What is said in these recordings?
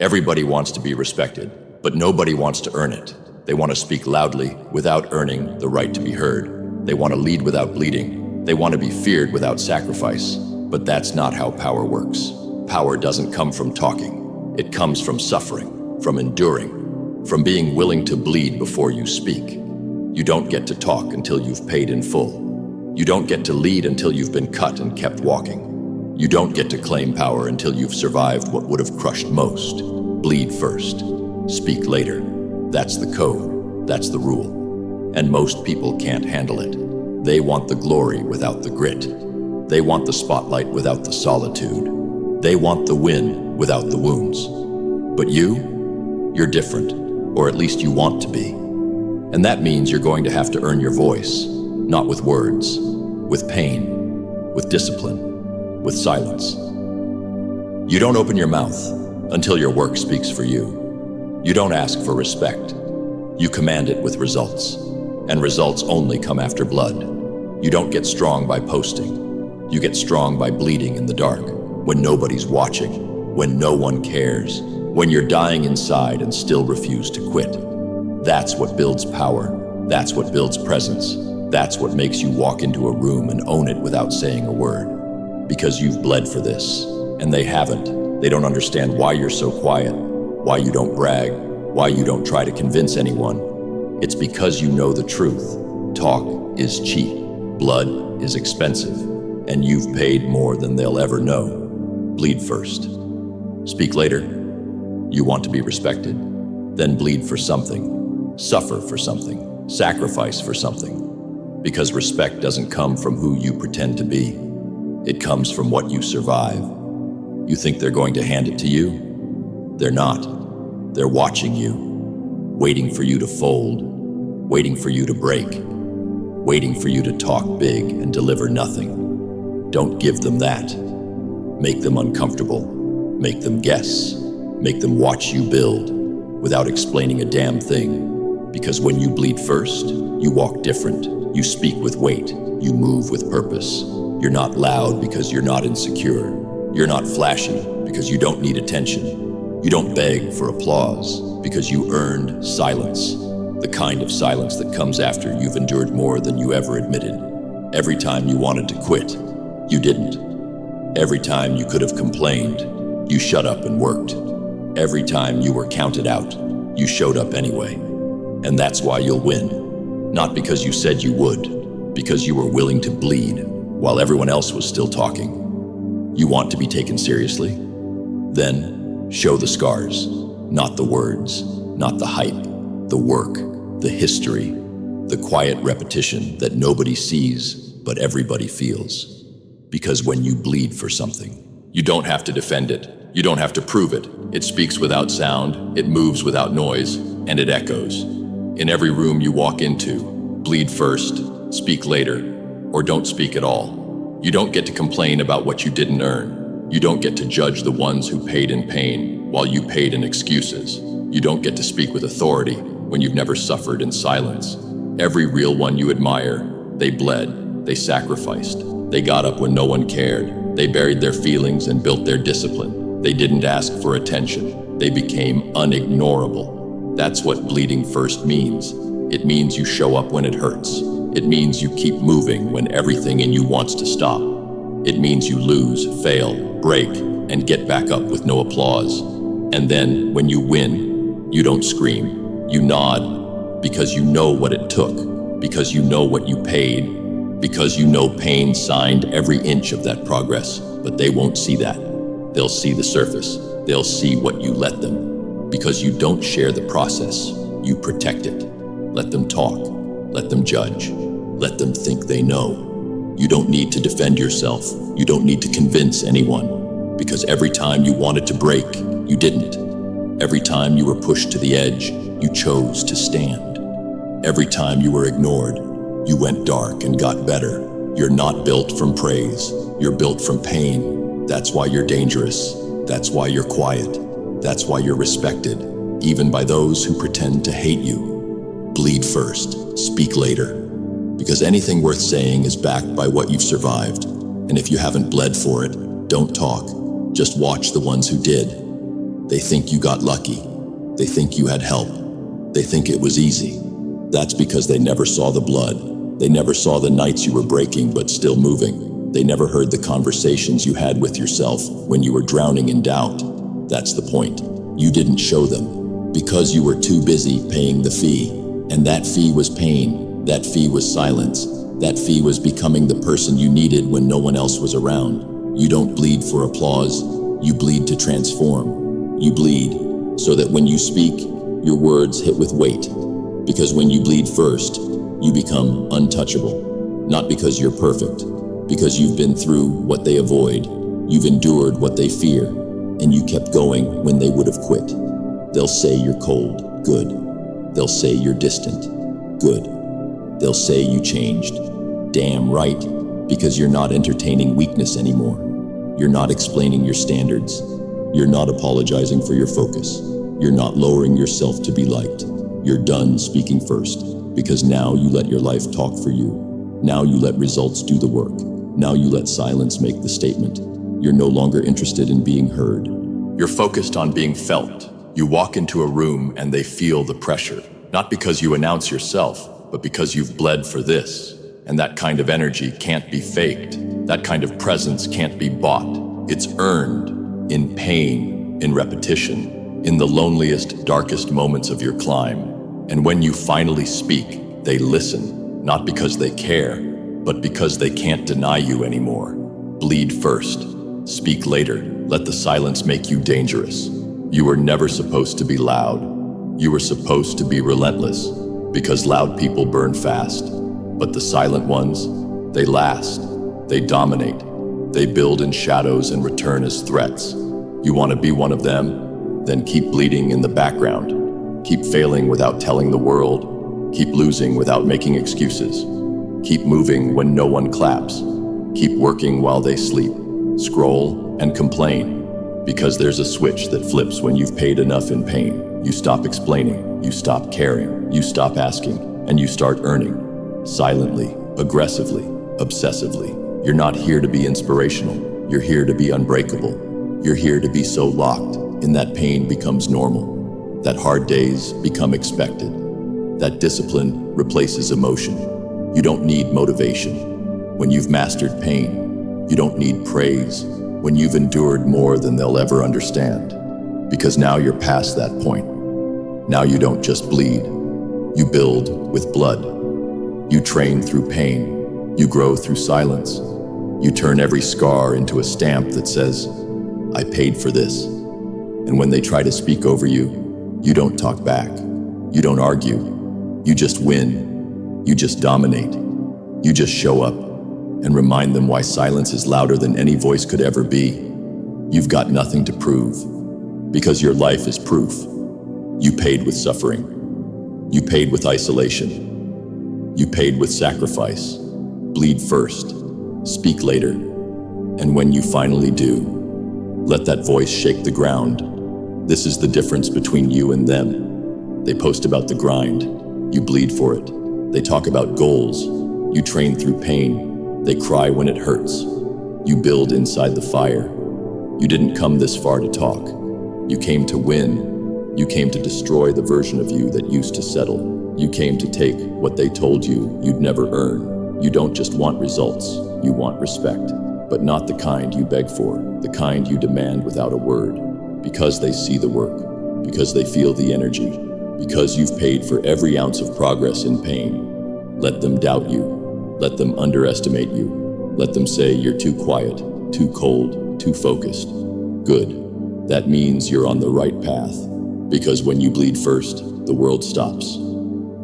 Everybody wants to be respected, but nobody wants to earn it. They want to speak loudly without earning the right to be heard. They want to lead without bleeding. They want to be feared without sacrifice. But that's not how power works. Power doesn't come from talking. It comes from suffering, from enduring, from being willing to bleed before you speak. You don't get to talk until you've paid in full. You don't get to lead until you've been cut and kept walking. You don't get to claim power until you've survived what would have crushed most. Bleed first, speak later. That's the code, that's the rule. And most people can't handle it. They want the glory without the grit. They want the spotlight without the solitude. They want the win without the wounds. But you're different, or at least you want to be. And that means you're going to have to earn your voice, not with words, with pain, with discipline, with silence. You don't open your mouth until your work speaks for you. You don't ask for respect. You command it with results, and results only come after blood. You don't get strong by posting. You get strong by bleeding in the dark, when nobody's watching, when no one cares, when you're dying inside and still refuse to quit. That's what builds power. That's what builds presence. That's what makes you walk into a room and own it without saying a word. Because you've bled for this, and they haven't. They don't understand why you're so quiet, why you don't brag, why you don't try to convince anyone. It's because you know the truth. Talk is cheap, blood is expensive, and you've paid more than they'll ever know. Bleed first. Speak later. You want to be respected? Then bleed for something, suffer for something, sacrifice for something. Because respect doesn't come from who you pretend to be. It comes from what you survive. You think they're going to hand it to you? They're not. They're watching you, waiting for you to fold, waiting for you to break, waiting for you to talk big and deliver nothing. Don't give them that. Make them uncomfortable. Make them guess. Make them watch you build without explaining a damn thing. Because when you bleed first, you walk different. You speak with weight. You move with purpose. You're not loud because you're not insecure. You're not flashy because you don't need attention. You don't beg for applause because you earned silence. The kind of silence that comes after you've endured more than you ever admitted. Every time you wanted to quit, you didn't. Every time you could have complained, you shut up and worked. Every time you were counted out, you showed up anyway. And that's why you'll win. Not because you said you would, because you were willing to bleed while everyone else was still talking. You want to be taken seriously? Then show the scars, not the words, not the hype, the work, the history, the quiet repetition that nobody sees but everybody feels. Because when you bleed for something, you don't have to defend it. You don't have to prove it. It speaks without sound, it moves without noise, and it echoes. In every room you walk into, bleed first, speak later, or don't speak at all. You don't get to complain about what you didn't earn. You don't get to judge the ones who paid in pain while you paid in excuses. You don't get to speak with authority when you've never suffered in silence. Every real one you admire, they bled, they sacrificed, they got up when no one cared, they buried their feelings and built their discipline. They didn't ask for attention. They became unignorable. That's what bleeding first means. It means you show up when it hurts. It means you keep moving when everything in you wants to stop. It means you lose, fail, break, and get back up with no applause. And then, when you win, you don't scream. You nod, because you know what it took, because you know what you paid, because you know pain signed every inch of that progress. But they won't see that. They'll see the surface. They'll see what you let them. Because you don't share the process, you protect it. Let them talk. Let them judge. Let them think they know. You don't need to defend yourself. You don't need to convince anyone. Because every time you wanted to break, you didn't. Every time you were pushed to the edge, you chose to stand. Every time you were ignored, you went dark and got better. You're not built from praise. You're built from pain. That's why you're dangerous. That's why you're quiet. That's why you're respected, even by those who pretend to hate you. Bleed first, speak later. Because anything worth saying is backed by what you've survived. And if you haven't bled for it, don't talk. Just watch the ones who did. They think you got lucky. They think you had help. They think it was easy. That's because they never saw the blood. They never saw the nights you were breaking but still moving. They never heard the conversations you had with yourself when you were drowning in doubt. That's the point. You didn't show them because you were too busy paying the fee. And that fee was pain. That fee was silence. That fee was becoming the person you needed when no one else was around. You don't bleed for applause. You bleed to transform. You bleed so that when you speak, your words hit with weight. Because when you bleed first, you become untouchable. Not because you're perfect, because you've been through what they avoid. You've endured what they fear, and you kept going when they would have quit. They'll say you're cold, good. They'll say you're distant, good. They'll say you changed, damn right, because you're not entertaining weakness anymore. You're not explaining your standards. You're not apologizing for your focus. You're not lowering yourself to be liked. You're done speaking first, because now you let your life talk for you. Now you let results do the work. Now you let silence make the statement. You're no longer interested in being heard. You're focused on being felt. You walk into a room and they feel the pressure, not because you announce yourself, but because you've bled for this. And that kind of energy can't be faked. That kind of presence can't be bought. It's earned in pain, in repetition, in the loneliest, darkest moments of your climb. And when you finally speak, they listen, not because they care, but because they can't deny you anymore. Bleed first, speak later. Let the silence make you dangerous. You were never supposed to be loud. You were supposed to be relentless, because loud people burn fast. But the silent ones, they last, they dominate, they build in shadows and return as threats. You want to be one of them? Then keep bleeding in the background. Keep failing without telling the world. Keep losing without making excuses. Keep moving when no one claps. Keep working while they sleep. Scroll and complain, because there's a switch that flips when you've paid enough in pain. You stop explaining, you stop caring, you stop asking, and you start earning. Silently, aggressively, obsessively. You're not here to be inspirational. You're here to be unbreakable. You're here to be so locked in that pain becomes normal, that hard days become expected, that discipline replaces emotion. You don't need motivation when you've mastered pain. You don't need praise when you've endured more than they'll ever understand, because now you're past that point. Now you don't just bleed, you build with blood. You train through pain. You grow through silence. You turn every scar into a stamp that says, I paid for this. And when they try to speak over you, you don't talk back. You don't argue. You just win. You just dominate. You just show up and remind them why silence is louder than any voice could ever be. You've got nothing to prove, because your life is proof. You paid with suffering. You paid with isolation. You paid with sacrifice. Bleed first, speak later, and when you finally do, let that voice shake the ground. This is the difference between you and them. They post about the grind, you bleed for it. They talk about goals, you train through pain. They cry when it hurts, you build inside the fire. You didn't come this far to talk. You came to win. You came to destroy the version of you that used to settle. You came to take what they told you you'd never earn. You don't just want results, you want respect, but not the kind you beg for, the kind you demand without a word, because they see the work, because they feel the energy, because you've paid for every ounce of progress in pain. Let them doubt you, let them underestimate you, let them say you're too quiet, too cold, too focused. Good, that means you're on the right path, because when you bleed first, the world stops.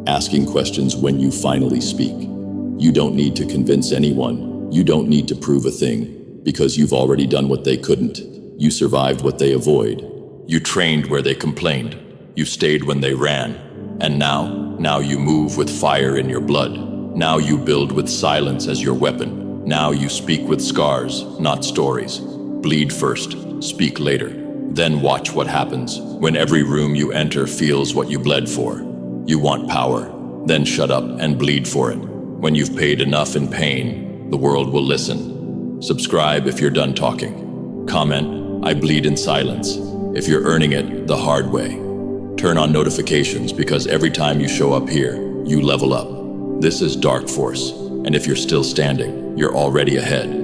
Asking questions when you finally speak. You don't need to convince anyone. You don't need to prove a thing, because you've already done what they couldn't. You survived what they avoid. You trained where they complained. You stayed when they ran. And now you move with fire in your blood. Now you build with silence as your weapon. Now you speak with scars, not stories. Bleed first, speak later. Then watch what happens when every room you enter feels what you bled for. You want power, then shut up and bleed for it. When you've paid enough in pain, the world will listen. Subscribe if you're done talking. Comment, I bleed in silence. If you're earning it the hard way, turn on notifications because every time you show up here, you level up. This is Dark Force, and if you're still standing, you're already ahead.